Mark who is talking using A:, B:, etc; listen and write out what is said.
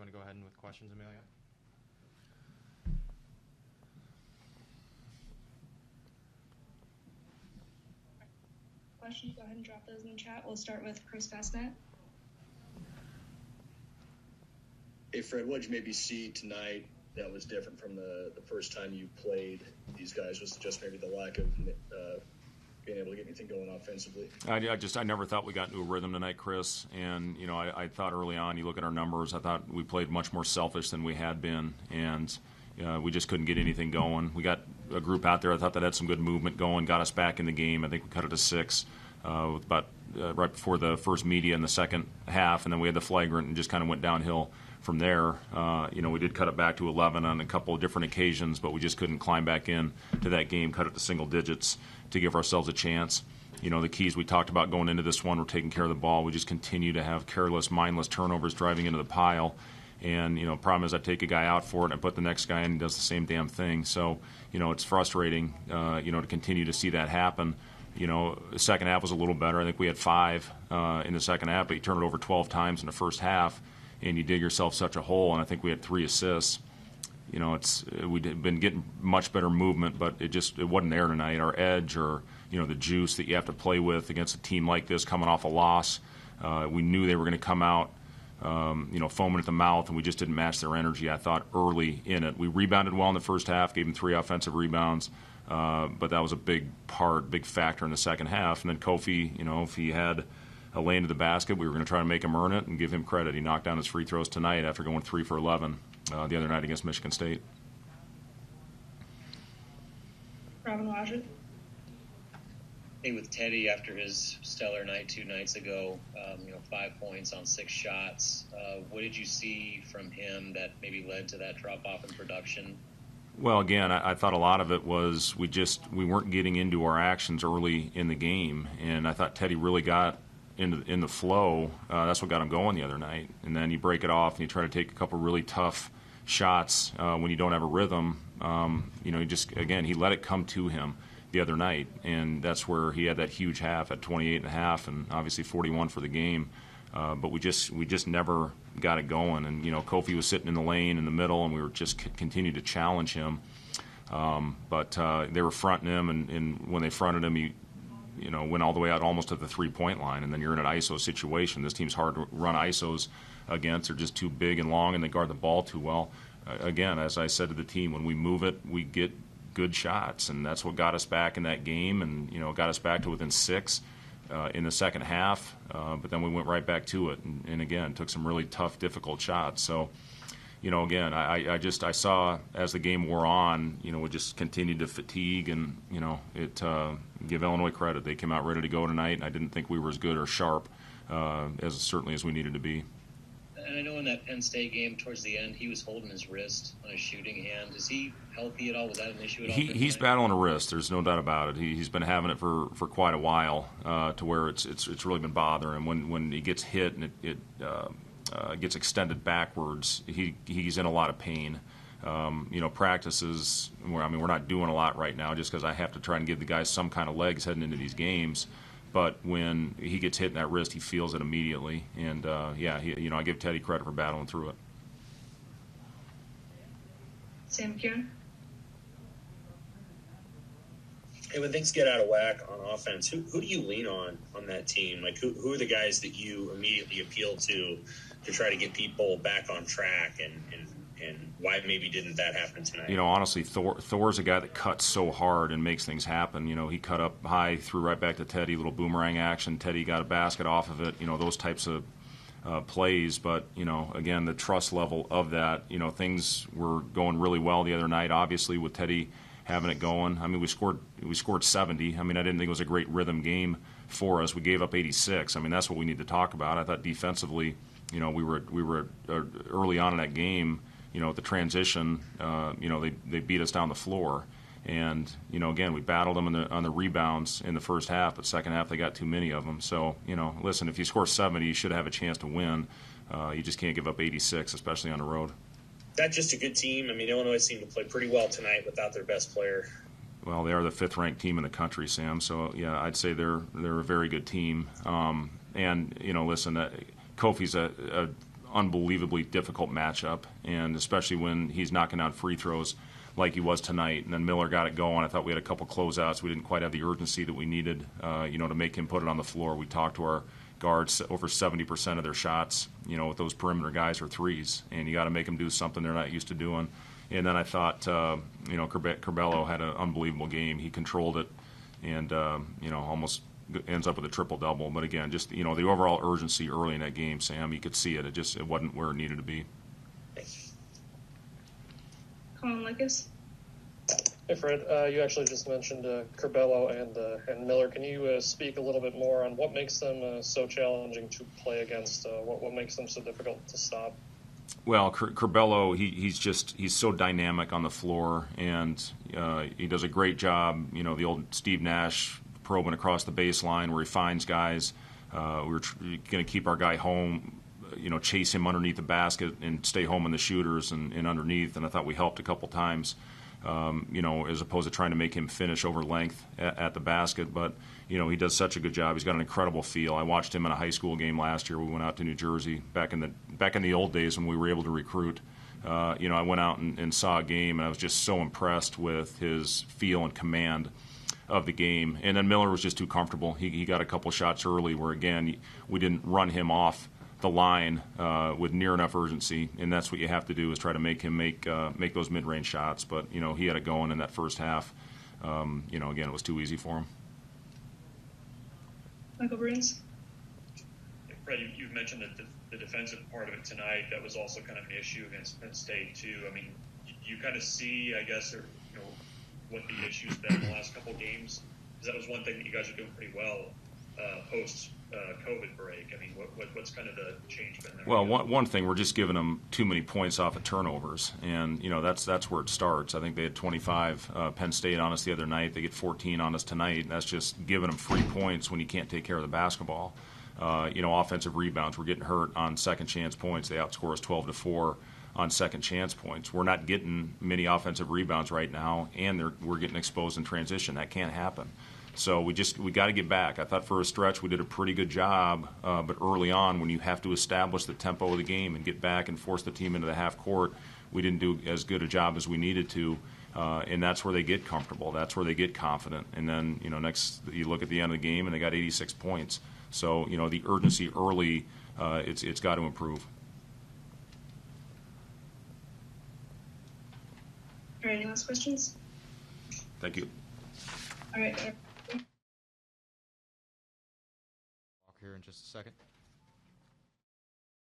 A: want to go ahead and with questions, Amelia?
B: Questions, go ahead and drop those in the chat. We'll start with Chris Bassnett.
C: Hey, Fred, what did you maybe see tonight that was different from the first time you played these guys? Was it just maybe the lack of being able to get anything going offensively?
D: I never thought we got into a rhythm tonight, Chris. And, I thought early on, you look at our numbers, I thought we played much more selfish than we had been. And we just couldn't get anything going. We got a group out there, I thought, that had some good movement going, got us back in the game. I think we cut it to 6 with about right before the first media in the second half. And then we had the flagrant and just kind of went downhill from there. We did cut it back to 11 on a couple of different occasions, but we just couldn't climb back in to that game, cut it to single digits to give ourselves a chance. The keys we talked about going into this one were taking care of the ball. We just continue to have careless, mindless turnovers driving into the pile. And, problem is I take a guy out for it and I put the next guy in and he does the same damn thing. So, it's frustrating, to continue to see that happen. The second half was a little better. I think we had 5 in the second half, but you turn it over 12 times in the first half and you dig yourself such a hole, and I think we had 3 assists. We'd been getting much better movement, but it wasn't there tonight. Our edge or, the juice that you have to play with against a team like this coming off a loss. We knew they were going to come out, foaming at the mouth, and we just didn't match their energy, I thought, early in it. We rebounded well in the first half, gave them 3 offensive rebounds, but that was a big factor in the second half. And then Kofi, if he had a lane to the basket, we were going to try to make him earn it and give him credit. He knocked down his free throws tonight after going 3 for 11 the other night against Michigan State.
B: Robin Washington.
E: Hey, with Teddy after his stellar night 2 nights ago, 5 points on 6 shots, what did you see from him that maybe led to that drop-off in production?
D: Well, again, I thought a lot of it was we weren't getting into our actions early in the game, and I thought Teddy really got in the flow. That's what got him going the other night. And then you break it off and you try to take a couple really tough shots when you don't have a rhythm. He let it come to him the other night, and that's where he had that huge half at 28.5 and obviously 41 for the game. But we just never got it going. And Kofi was sitting in the lane in the middle, and we were just continued to challenge him. But they were fronting him, and when they fronted him, he went all the way out almost to the 3-point line, and then you're in an ISO situation. This team's hard to run ISOs against. They're just too big and long, and they guard the ball too well. Again, as I said to the team, when we move it, we get good shots, and that's what got us back in that game, and got us back to within 6 in the second half. But then we went right back to it, and again took some really tough, difficult shots. So, again, I saw as the game wore on, we just continued to fatigue, and give Illinois credit. They came out ready to go tonight, and I didn't think we were as good or sharp as we needed to be.
E: And I know in that Penn State game towards the end, he was holding his wrist on his shooting hand. Is he healthy at all? Was that an issue at all?
D: He's battling a wrist. There's no doubt about it. He's been having it for quite a while to where it's really been bothering him. When he gets hit and it gets extended backwards, he's in a lot of pain. Practices, we're not doing a lot right now just because I have to try and give the guys some kind of legs heading into these games. But when he gets hit in that wrist, he feels it immediately. And, I give Teddy credit for battling through it.
B: Sam Kieran.
F: Hey, when things get out of whack on offense, who do you lean on that team? Like, who are the guys that you immediately appeal to try to get people back on track, and why maybe didn't that happen tonight?
D: Honestly, Thor's a guy that cuts so hard and makes things happen. He cut up high, threw right back to Teddy, little boomerang action. Teddy got a basket off of it, those types of plays. But, again, the trust level of that, things were going really well the other night, obviously, with Teddy having it going. We scored 70. I didn't think it was a great rhythm game for us. We gave up 86. That's what we need to talk about. I thought defensively, we were early on in that game, at the transition, they beat us down the floor. And, again, we battled them on the rebounds in the first half, but second half they got too many of them. So, listen, if you score 70, you should have a chance to win. You just can't give up 86, especially on the road.
F: That's just a good team. Illinois seemed to play pretty well tonight without their best player.
D: Well, they are the 5th-ranked team in the country, Sam. So, yeah, I'd say they're a very good team. And, listen, Kofi's a unbelievably difficult matchup, and especially when he's knocking down free throws like he was tonight. And then Miller got it going. I thought we had a couple closeouts. We didn't quite have the urgency that we needed, to make him put it on the floor. We talked to our guards. Over 70% of their shots, with those perimeter guys are threes, and you got to make them do something they're not used to doing. And then I thought, Curbelo had an unbelievable game. He controlled it, and almost ends up with a triple-double. But again, just the overall urgency early in that game, Sam, you could see it. It wasn't where it needed to be.
B: Colin Lucas.
A: Hey, Fred. You actually just mentioned Curbelo and Miller. Can you speak a little bit more on what makes them so challenging to play against? What makes them so difficult to stop?
D: Well, Curbelo, he's so dynamic on the floor, and he does a great job. The old Steve Nash probing across the baseline where he finds guys. We were going to keep our guy home, chase him underneath the basket and stay home on the shooters and underneath. And I thought we helped a couple times, as opposed to trying to make him finish over length at the basket. But, he does such a good job. He's got an incredible feel. I watched him in a high school game last year. We went out to New Jersey back in the old days when we were able to recruit. I went out and saw a game, and I was just so impressed with his feel and command of the game. And then Miller was just too comfortable. He got a couple shots early where, again, we didn't run him off the line with near enough urgency, and that's what you have to do, is try to make him make those mid-range shots. But he had it going in that first half. Again, it was too easy for him.
B: Michael Bruns.
G: Fred, you've mentioned that the defensive part of it tonight, that was also kind of an issue against Penn State too. I mean, you kind of see, I guess, what the issues been in the last couple of games, because that was one thing that you guys are doing pretty well post COVID break. I mean, what's kind of the change been there?
D: Well, one thing, we're just giving them too many points off of turnovers, and that's where it starts. I think they had 25 Penn State on us the other night. They get 14 on us tonight. That's just giving them free points when you can't take care of the basketball. Offensive rebounds, we're getting hurt on second chance points. They outscore us 12-4 on second chance points. We're not getting many offensive rebounds right now, and we're getting exposed in transition. That can't happen. So we got to get back. I thought for a stretch we did a pretty good job, but early on, when you have to establish the tempo of the game and get back and force the team into the half court, we didn't do as good a job as we needed to, and that's where they get comfortable. That's where they get confident. And then next you look at the end of the game and they got 86 points. So the urgency early, it's got to improve.
B: All right, any last questions?
D: Thank you.
B: All right.
H: Here in just a second.